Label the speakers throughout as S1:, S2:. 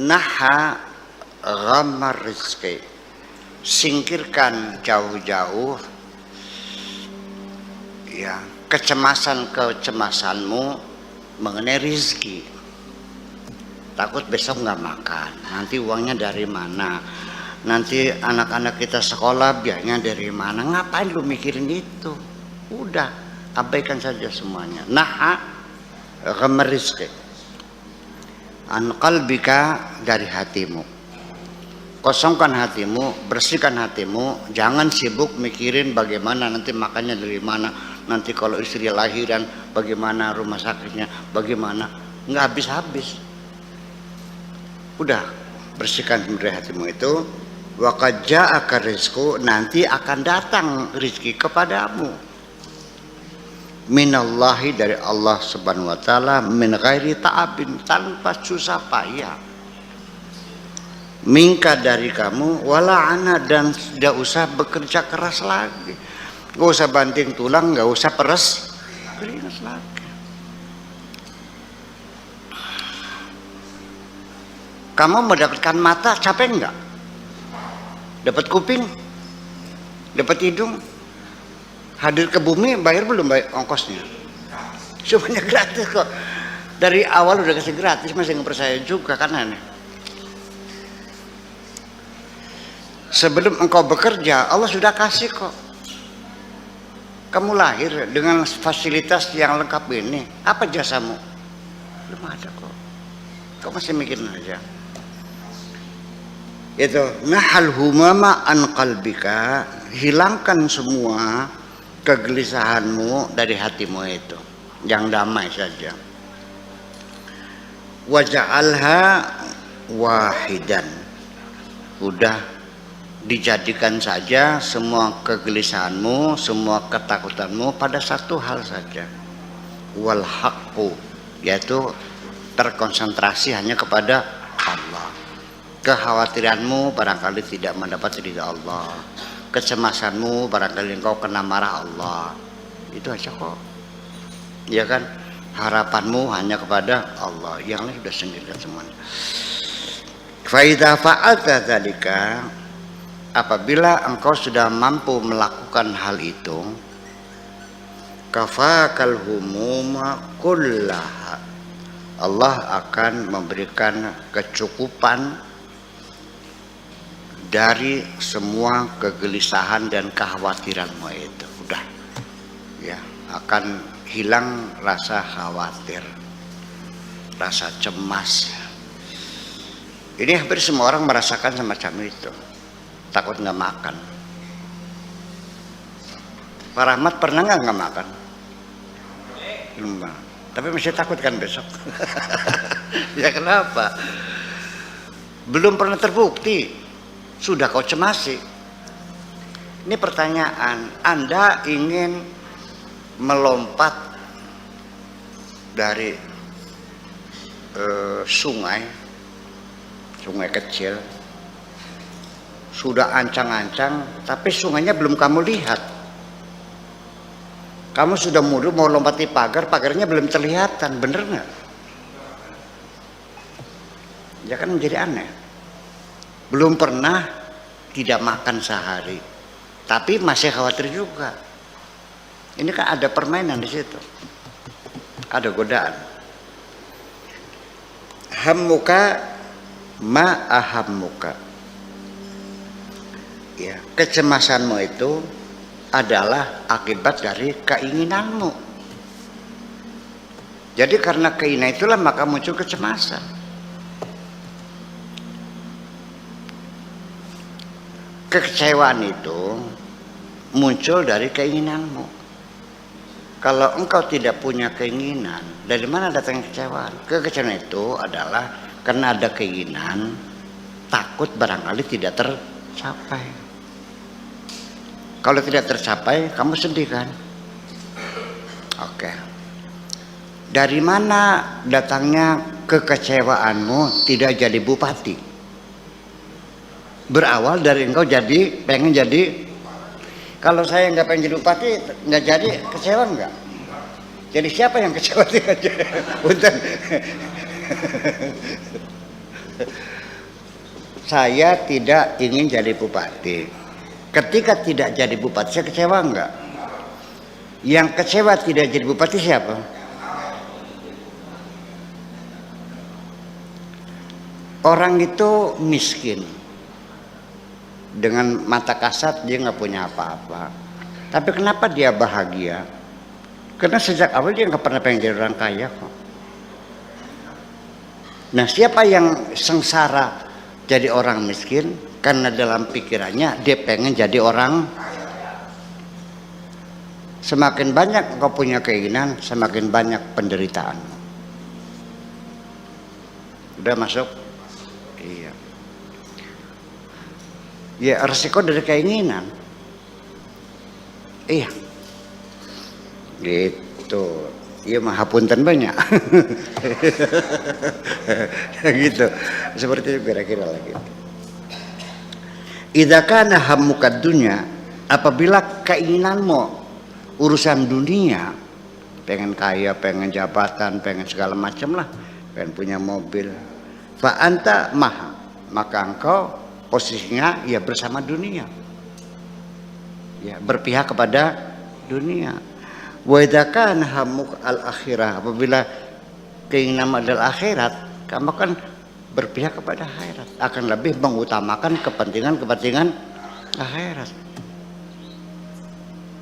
S1: naha ghammar rizqi, singkirkan jauh-jauh ya kecemasanmu mengenai rizki. Takut besok nggak makan, nanti uangnya dari mana, nanti anak-anak kita sekolah biayanya dari mana. Ngapain lu mikirin itu? Udah abaikan saja semuanya. Naha ghammar rizqi an qalbika, dari hatimu. Kosongkan hatimu, bersihkan hatimu. Jangan sibuk mikirin bagaimana nanti makannya dari mana, nanti kalau istri lahiran bagaimana, rumah sakitnya bagaimana. Nggak habis-habis. Udah bersihkan dari hatimu itu. Wa qad ja'aka rizqu, nanti akan datang rizki kepadamu. Minallahi, dari Allah subhanahu wa ta'ala, min ghairi ta'abin, tanpa susah payah. Minka, dari kamu, wala ana, dan tidak usah bekerja keras lagi. Gak usah banting tulang, gak usah peres keringat lagi. Kamu mendapatkan mata, capek enggak? Dapat kuping, dapat hidung, hadir ke bumi, bayar belum ongkosnya? Semuanya gratis kok. Dari awal udah kasih gratis, masih nggak percaya juga kan aneh. Sebelum engkau bekerja, Allah sudah kasih kok. Kamu lahir dengan fasilitas yang lengkap ini, apa jasamu? Belum ada kok. Kau masih mikirin aja. Itu nahal humama an qalbika, hilangkan semua kegelisahanmu dari hatimu itu, yang damai saja. Waja'alha wahidan, udah dijadikan saja semua kegelisahanmu, semua ketakutanmu pada satu hal saja. Wal haqqu, yaitu terkonsentrasi hanya kepada Allah. Kekhawatiranmu barangkali tidak mendapat ridha Allah, kecemasanmu barangkali engkau kena marah Allah. Itu aja kok, ya kan? Harapanmu hanya kepada Allah, yang lain sudah sendirian semuanya. Fa idza fa'alta dzalika, apabila engkau sudah mampu melakukan hal itu, kafakal humuma kullaha, Allah akan memberikan kecukupan dari semua kegelisahan dan kekhawatiranmu itu. Udah ya, akan hilang rasa khawatir, rasa cemas. Ini hampir semua orang merasakan semacam itu. Takut nggak makan. Pak Rahmat pernah nggak makan? Belum. Tapi masih takut kan besok? Ya kenapa? Belum pernah terbukti, sudah kau cemasi. Ini pertanyaan, Anda ingin melompat dari sungai kecil, sudah ancang-ancang, tapi sungainya belum kamu lihat. Kamu sudah mundur mau lompati pagar, pagarnya belum terlihatan, bener nggak? Ya kan menjadi aneh. Belum pernah tidak makan sehari, tapi masih khawatir juga. Ini kan ada permainan di situ, ada godaan. Hammuka ma ahammuka, ya, kecemasanmu itu adalah akibat dari keinginanmu. Jadi karena keinginan itulah maka muncul kecemasan. Kekecewaan itu muncul dari keinginanmu. Kalau engkau tidak punya keinginan, dari mana datang kekecewaan? Kekecewaan itu adalah karena ada keinginan, takut barangkali tidak tercapai. Kalau tidak tercapai, kamu sedih kan? Oke. Dari mana datangnya kekecewaanmu tidak jadi bupati? Berawal dari engkau pengen jadi. Kalau saya nggak pengen jadi bupati, nggak jadi, kecewa nggak? Jadi siapa yang kecewa? Punten. saya tidak ingin jadi bupati. Ketika tidak jadi bupati, saya kecewa enggak? Yang kecewa tidak jadi bupati siapa? Orang itu miskin, dengan mata kasat dia nggak punya apa-apa. Tapi kenapa dia bahagia? Karena sejak awal dia nggak pernah pengen jadi orang kaya kok. Nah, siapa yang sengsara jadi orang miskin? Karena dalam pikirannya dia pengen jadi orang. Semakin banyak kau punya keinginan, semakin banyak penderitaan. Udah masuk? Iya. Ya, resiko dari keinginan. Iya. Gitu. Iya, maha punten banyak. Gitu. Seperti itu kira-kira lagi. Idza kana hammuka dunya, apabila keinginanmu urusan dunia, pengen kaya, pengen jabatan, pengen segala macam lah, pengen punya mobil, fa anta maha, maka engkau posisinya ya bersama dunia, ya berpihak kepada dunia. Wa idza kana hammuk al akhirah, apabila keinginanmu adalah akhirat, kamu kan berpihak kepada akhirat, akan lebih mengutamakan kepentingan akhirat.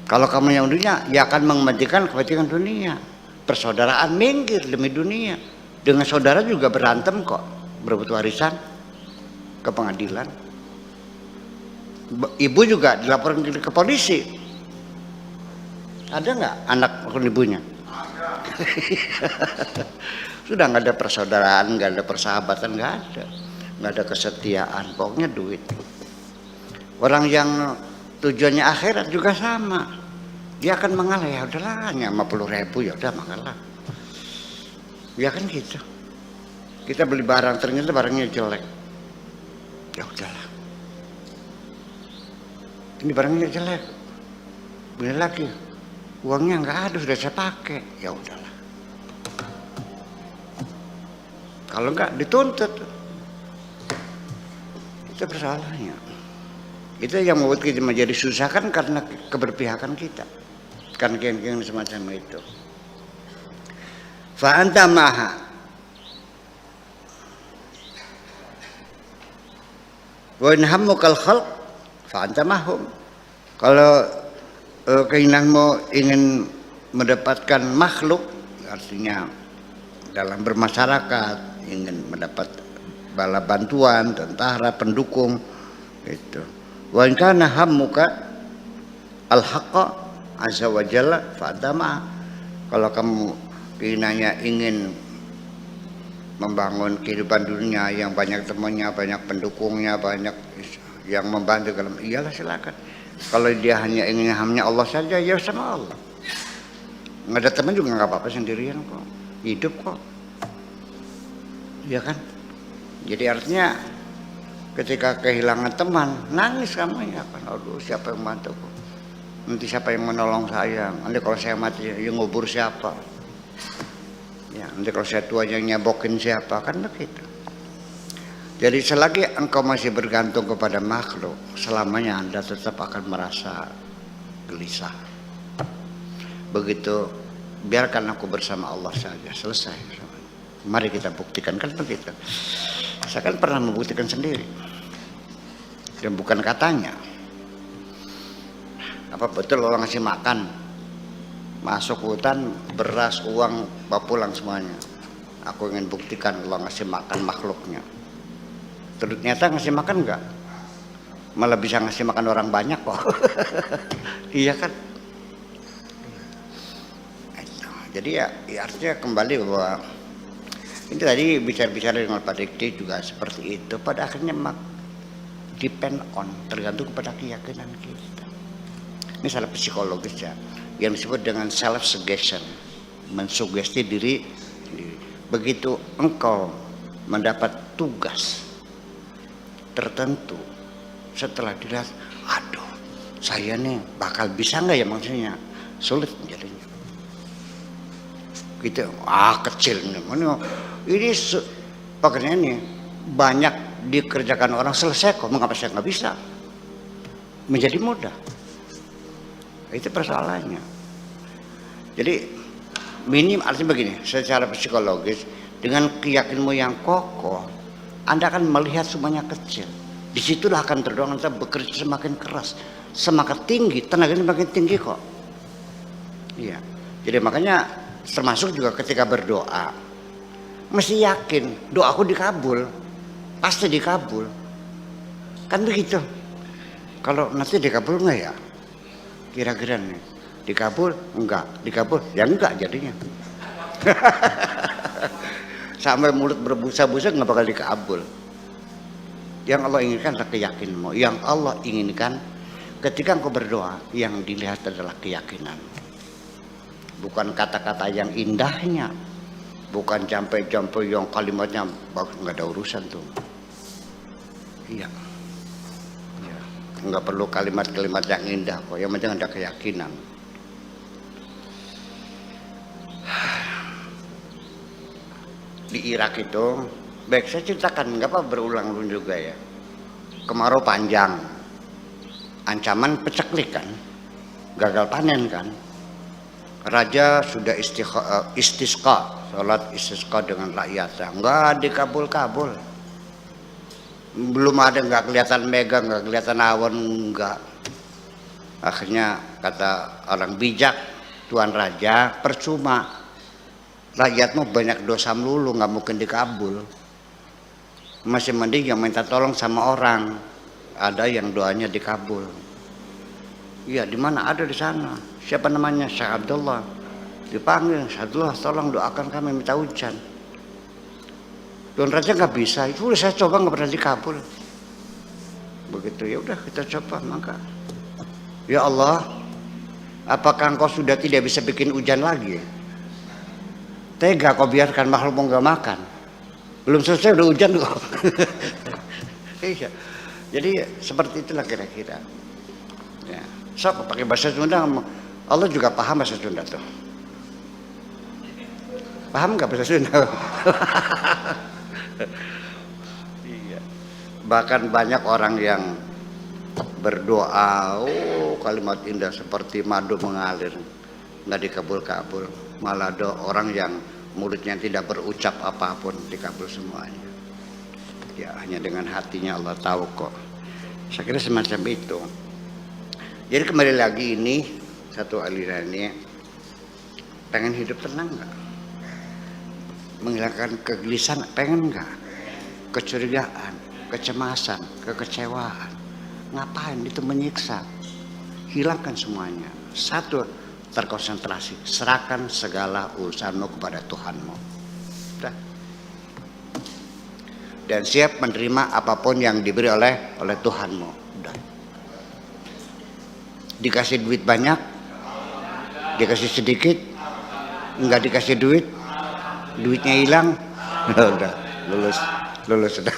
S1: Kalau kamu yang dunia, ya akan mementingkan kepentingan dunia. Persaudaraan minggir demi dunia. Dengan saudara juga berantem kok, berebut warisan ke pengadilan. Ibu juga dilaporkan ke polisi. Ada nggak anak ibunya? Sudah nggak ada persaudaraan, nggak ada persahabatan, nggak ada kesetiaan, pokoknya duit. Orang yang tujuannya akhirat juga sama, dia akan mengalah, ya udahlah hanya 50.000 ya udah mengalah, ya kan gitu. Kita beli barang ternyata barangnya jelek, ya udahlah, ini barangnya jelek, beli lagi, uangnya nggak ada, sudah saya pakai, ya udahlah. Kalau enggak dituntut, itu persoalannya. Itu yang membuat kita menjadi susah kan karena keberpihakan kita, kan keinginan semacam itu. Fa anta maha, wa in hammukal khalq fa anta mahum. Kalau keinginanmu ingin mendapatkan makhluk, artinya dalam bermasyarakat, ingin mendapat bala bantuan, tentara, pendukung, itu. Wa in kana hammuka al-haqqa azza wa jalla fa'tama. Kalau kamu keinginannya ingin membangun kehidupan dunia yang banyak temannya, banyak pendukungnya, banyak yang membantu, kalau iyalah silakan. Kalau dia hanya ingin hamnya Allah saja, ya sama Allah. Nggak ada teman juga nggak apa-apa, sendirian kok, hidup kok. Ya kan? Jadi artinya ketika kehilangan teman, nangis kamu ya kan. Aduh, siapa yang bantu? Nanti siapa yang menolong saya? Nanti kalau saya mati, yang ngubur siapa? Ya, nanti kalau saya tua yang nyabokin siapa? Kan begitu. Jadi selagi engkau masih bergantung kepada makhluk, selamanya Anda tetap akan merasa gelisah. Begitu, biarkan aku bersama Allah saja, selesai. Mari kita buktikan, kan begitu. Saya kan pernah membuktikan sendiri, dan bukan katanya. Apa betul orang ngasih makan, masuk hutan, beras, uang, bawa pulang semuanya. Aku ingin buktikan Allah ngasih makan makhluknya. Ternyata ngasih makan enggak, malah bisa ngasih makan orang banyak kok. Iya kan? Jadi ya artinya kembali bahwa ini tadi bicara-bicara dengan Pak Dikti juga seperti itu. Pada akhirnya depend on, tergantung kepada keyakinan kita. Ini salah psikologis ya, yang disebut dengan self suggestion, mensugesti diri. Begitu engkau mendapat tugas tertentu, setelah dilihat, aduh, saya nih bakal bisa nggak ya, maksudnya sulit jadinya. Gitu, kecil nih. Ini pekerjaan ini banyak dikerjakan orang selesai kok, mengapa saya nggak bisa? Menjadi mudah. Itu persoalannya. Jadi minim artinya begini, secara psikologis dengan keyakinanmu yang kokoh, Anda akan melihat semuanya kecil. Disitulah akan terdorong Anda bekerja semakin keras, semakin tinggi, tenaganya semakin tinggi kok. Iya. Jadi makanya termasuk juga ketika berdoa, mesti yakin doaku dikabul, pasti dikabul. Kan begitu. Kalau nanti dikabul enggak ya? Kira-kira nih, dikabul enggak, dikabul ya enggak jadinya. Sampai mulut berbusa-busa nggak bakal dikabul. Yang Allah inginkan adalah keyakinanmu. Yang Allah inginkan ketika engkau berdoa, yang dilihat adalah keyakinan. Bukan kata-kata yang indahnya, bukan jampe-jampe yang kalimatnya bagus, nggak ada urusan tuh. Iya. Nggak perlu kalimat-kalimat yang indah kok, yang penting ada keyakinan. Di Irak itu, baik saya ceritakan, nggak apa berulang-ulang juga ya. Kemarau panjang, ancaman peceklik kan, gagal panen kan. Raja sudah istisqa, sholat istisqa dengan rakyatnya, nggak dikabul-kabul. Belum ada, nggak kelihatan mega, nggak kelihatan awan, nggak. Akhirnya kata orang bijak, Tuan Raja, percuma, rakyatmu banyak dosa melulu, nggak mungkin dikabul. Masih mending yang minta tolong sama orang, ada yang doanya dikabul. Iya, di mana? Ada di sana. Siapa namanya? Syekh Abdullah. Dipanggil, Syekh Abdullah, tolong doakan kami minta hujan. Tuan Raja nggak bisa, itu udah saya coba nggak pernah dikabul. Begitu, ya udah kita coba, maka ya Allah, apakah engkau sudah tidak bisa bikin hujan lagi? Tega kau biarkan makhluk nggak makan, belum selesai udah hujan kok. Iya, jadi seperti itulah kira-kira. Ya, so pakai bahasa Sunda, Allah juga paham bahasa Sunda tuh. Paham nggak bahasa Sunda? Iya. Bahkan banyak orang yang berdoa, oh kalimat indah seperti madu mengalir, nggak dikabul-kabul. Malah ada orang yang mulutnya tidak berucap apapun dikabul semuanya. Ya hanya dengan hatinya Allah tahu kok. Saya kira semacam itu. Jadi kembali lagi ini satu aliran ini, pengen hidup tenang nggak? Menghilangkan kegelisahan, pengen nggak? Kecurigaan, kecemasan, kekecewaan, ngapain? Itu menyiksa. Hilangkan semuanya. Satu, terkonsentrasi, serahkan segala urusanmu kepada Tuhanmu. Udah. Dan siap menerima apapun yang diberi oleh Tuhanmu. Udah. Dikasih duit banyak, dikasih sedikit, nggak dikasih duit, duitnya hilang, udah lulus sudah.